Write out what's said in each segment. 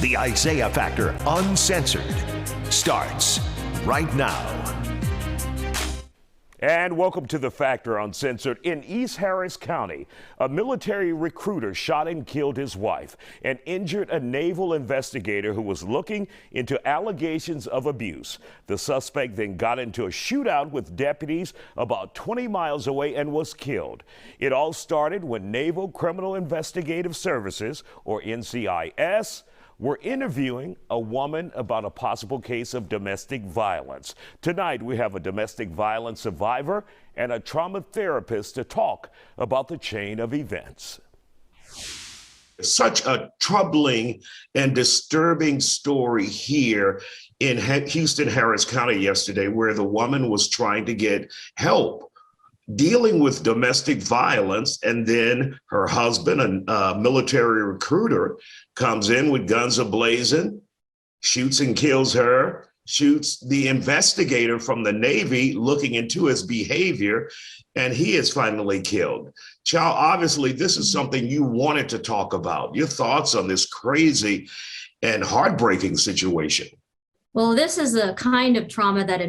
The Isaiah Factor Uncensored starts right now. And welcome to The Factor Uncensored. In East Harris County, a military recruiter shot and killed his wife and injured a naval investigator who was looking into allegations of abuse. The suspect then got into a shootout with deputies about 20 miles away and was killed. It all started when Naval Criminal Investigative Services, or NCIS, we're interviewing a woman about a possible case of domestic violence. Tonight, we have a domestic violence survivor and a trauma therapist to talk about the chain of events. Such a troubling and disturbing story here in Houston, Harris County yesterday, where the woman was trying to get help dealing with domestic violence, and then her husband, a military recruiter, comes in with guns a-blazing, shoots and kills her, shoots the investigator from the Navy looking into his behavior, and he is finally killed. Chow, obviously, this is something you wanted to talk about. Your thoughts on this crazy and heartbreaking situation? Well, this is a kind of trauma that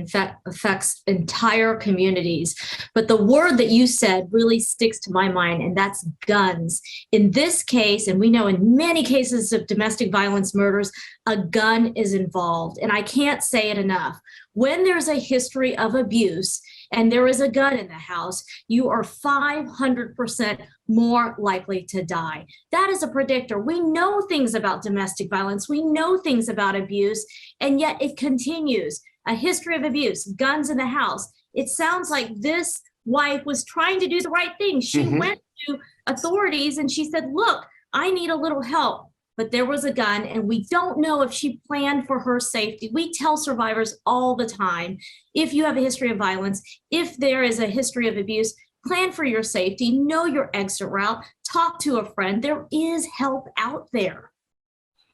affects entire communities. But the word that you said really sticks to my mind, and that's guns. In this case, and we know in many cases of domestic violence murders, a gun is involved. And I can't say it enough. When there's a history of abuse and there is a gun in the house, you are 500% more likely to die. That is a predictor. We know things about domestic violence. We know things about abuse, and yet it continues. A history of abuse, guns in the house. It sounds like this wife was trying to do the right thing. She went to authorities and she said, look, I need a little help. But there was a gun, and we don't know if she planned for her safety. We tell survivors all the time, if you have a history of violence, if there is a history of abuse, plan for your safety, know your exit route, talk to a friend. There is help out there.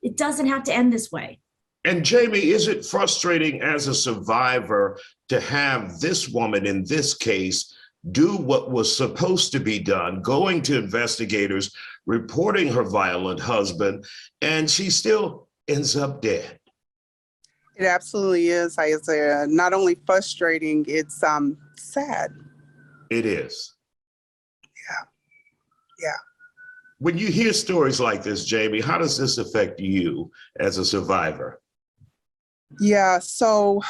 It doesn't have to end this way. And Jamie, is it frustrating as a survivor to have this woman in this case do what was supposed to be done, going to investigators, reporting her violent husband, and she still ends up dead? It absolutely is, Isaiah. Not only frustrating, it's sad. It is. Yeah. When you hear stories like this, Jamie, how does this affect you as a survivor? Yeah, so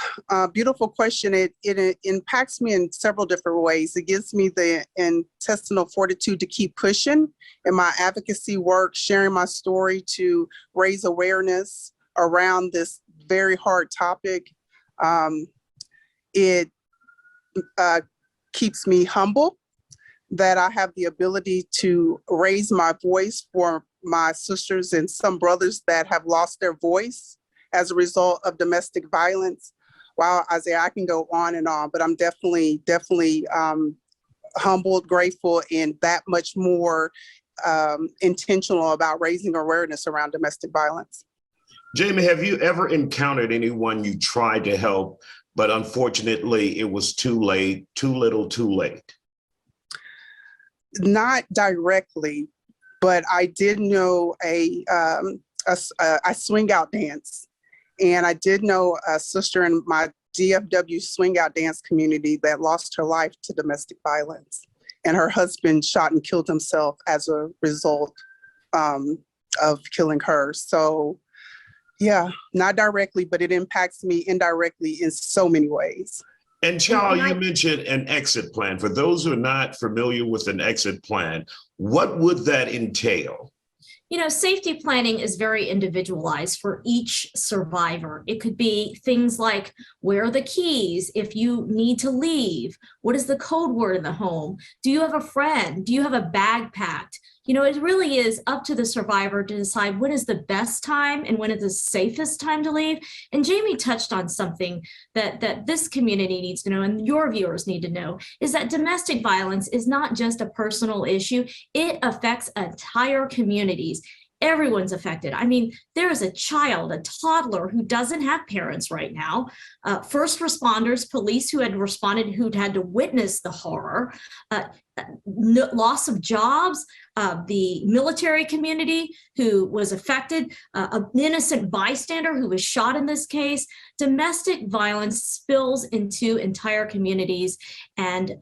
beautiful question. It impacts me in several different ways. It gives me the intestinal fortitude to keep pushing in my advocacy work, sharing my story to raise awareness around this very hard topic. It keeps me humble that I have the ability to raise my voice for my sisters and some brothers that have lost their voice as a result of domestic violence. Wow, Isaiah, I can go on and on, but I'm definitely humbled, grateful, and that much more intentional about raising awareness around domestic violence. Jamie, have you ever encountered anyone you tried to help, but unfortunately it was too late, too little, too late? Not directly, but I did know a swing out dance. And I did know a sister in my DFW swing out dance community that lost her life to domestic violence. And her husband shot and killed himself as a result of killing her. So yeah, not directly, but it impacts me indirectly in so many ways. And Charles, you mentioned an exit plan. For those who are not familiar with an exit plan, what would that entail? You know, safety planning is very individualized for each survivor. It could be things like, where are the keys if you need to leave? What is the code word in the home? Do you have a friend? Do you have a bag packed? You know, it really is up to the survivor to decide when is the best time and when is the safest time to leave. And Jamie touched on something that this community needs to know and your viewers need to know, is that domestic violence is not just a personal issue. It affects entire communities. Everyone's affected. I mean, there is a child, a toddler who doesn't have parents right now, first responders, police who had responded, who'd had to witness the horror, loss of jobs, the military community who was affected, an innocent bystander who was shot in this case. Domestic violence spills into entire communities, and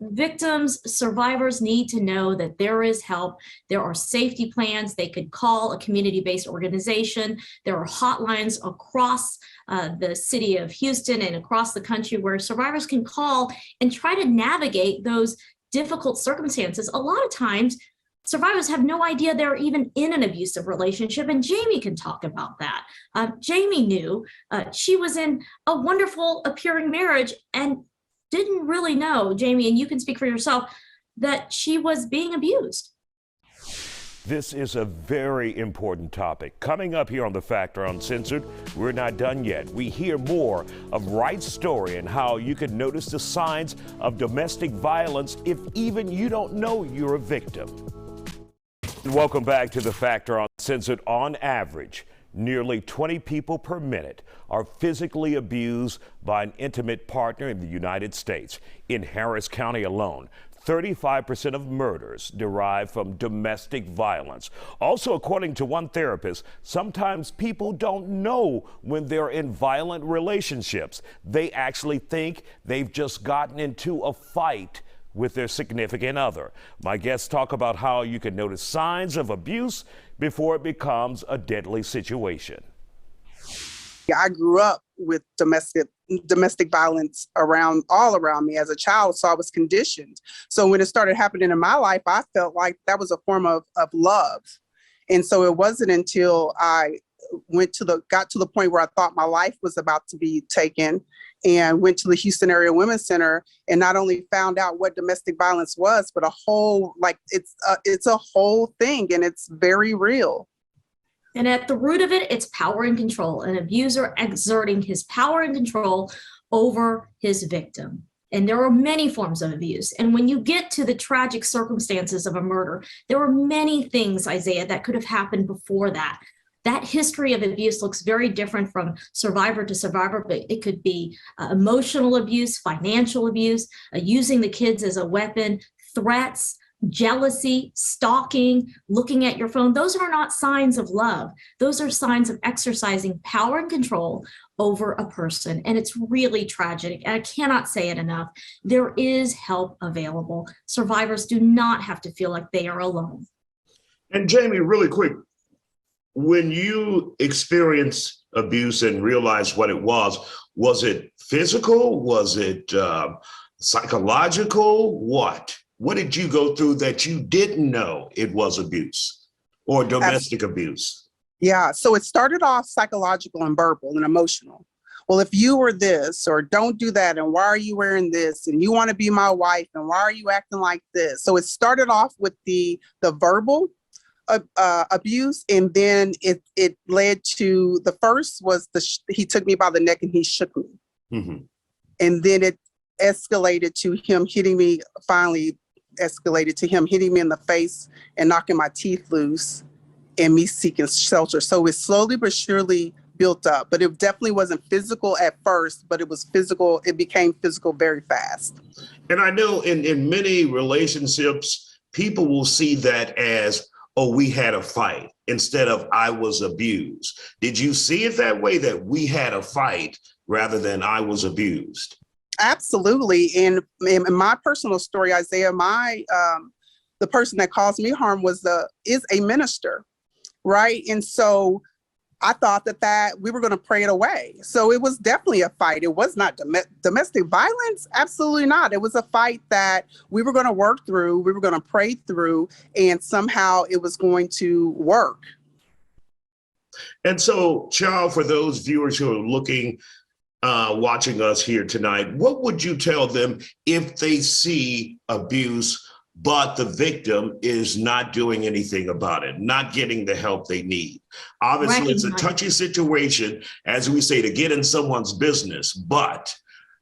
victims, survivors need to know that there is help. There are safety plans. They could call a community-based organization. There are hotlines across the city of Houston and across the country where survivors can call and try to navigate those difficult circumstances. A lot of times, survivors have no idea they're even in an abusive relationship, and Jamie can talk about that. Jamie knew she was in a wonderful appearing marriage and didn't really know, Jamie, and you can speak for yourself, that she was being abused. This is a very important topic. Coming up here on The Factor Uncensored, we're not done yet. We hear more of Wright's story and how you can notice the signs of domestic violence if even you don't know you're a victim. Welcome back to The Factor Uncensored. On average, nearly 20 people per minute are physically abused by an intimate partner in the United States. In Harris County alone, 35% of murders derive from domestic violence. Also, according to one therapist, sometimes people don't know when they're in violent relationships. They actually think they've just gotten into a fight with their significant other. My guests talk about how you can notice signs of abuse before it becomes a deadly situation. I grew up with domestic violence all around me as a child, so I was conditioned. So when it started happening in my life, I felt like that was a form of love. And so it wasn't until I got to the point where I thought my life was about to be taken and went to the Houston Area Women's Center and not only found out what domestic violence was, but it's a whole thing, and it's very real. And at the root of it, it's power and control, an abuser exerting his power and control over his victim. And there are many forms of abuse. And when you get to the tragic circumstances of a murder, there are many things, Isaiah, that could have happened before that. That history of abuse looks very different from survivor to survivor, but it could be emotional abuse, financial abuse, using the kids as a weapon, threats, jealousy, stalking, looking at your phone. Those are not signs of love. Those are signs of exercising power and control over a person. And it's really tragic. And I cannot say it enough. There is help available. Survivors do not have to feel like they are alone. And Jamie, really quick, when you experienced abuse and realized what it was it physical? Was it psychological? What did you go through that you didn't know it was abuse or domestic abuse? Yeah, so it started off psychological and verbal and emotional. Well, if you were this, or don't do that, and why are you wearing this, and you want to be my wife, and why are you acting like this? So it started off with the verbal abuse, and then it led to, the first was he took me by the neck and he shook me. Mm-hmm. And then it escalated to him hitting me, finally escalated to him hitting me in the face and knocking my teeth loose and me seeking shelter. So it slowly but surely built up, but it definitely wasn't physical at first, but it was physical. It became physical very fast. And I know in many relationships, people will see that as, oh, we had a fight, instead of I was abused. Did you see it that way, that we had a fight rather than I was abused? Absolutely. And in my personal story, Isaiah, the person that caused me harm is a minister, right? And so I thought that we were going to pray it away. So it was definitely a fight. It was not domestic violence. Absolutely not. It was a fight that we were going to work through. We were going to pray through, and somehow it was going to work. And so, Child, for those viewers who are watching us here tonight, what would you tell them if they see abuse, but the victim is not doing anything about it, not getting the help they need? Obviously, it's a touchy situation, as we say, to get in someone's business, but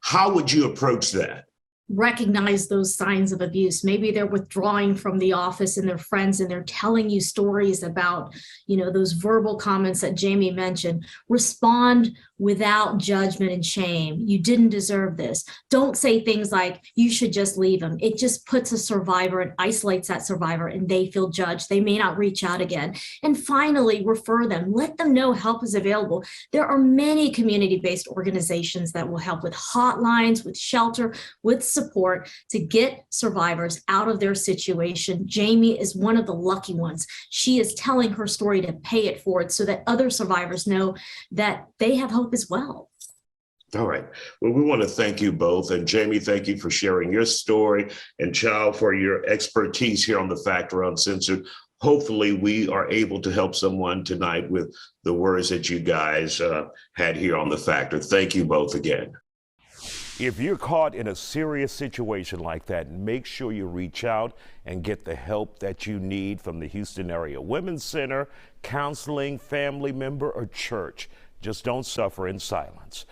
how would you approach that? Recognize those signs of abuse. Maybe they're withdrawing from the office and their friends, and they're telling you stories about, those verbal comments that Jamie mentioned. Respond without judgment and shame. You didn't deserve this. Don't say things like, you should just leave him. It just puts a survivor and isolates that survivor, and they feel judged. They may not reach out again. And finally, refer them. Let them know help is available. There are many community-based organizations that will help with hotlines, with shelter, with support to get survivors out of their situation. Jamie is one of the lucky ones. She is telling her story to pay it forward so that other survivors know that they have hope as well. All right. Well, we want to thank you both. And Jamie, thank you for sharing your story, and Chow for your expertise here on The Factor Uncensored. Hopefully we are able to help someone tonight with the words that you guys had here on The Factor. Thank you both again. If you're caught in a serious situation like that, make sure you reach out and get the help that you need from the Houston Area Women's Center, counseling, family member, or church. Just don't suffer in silence.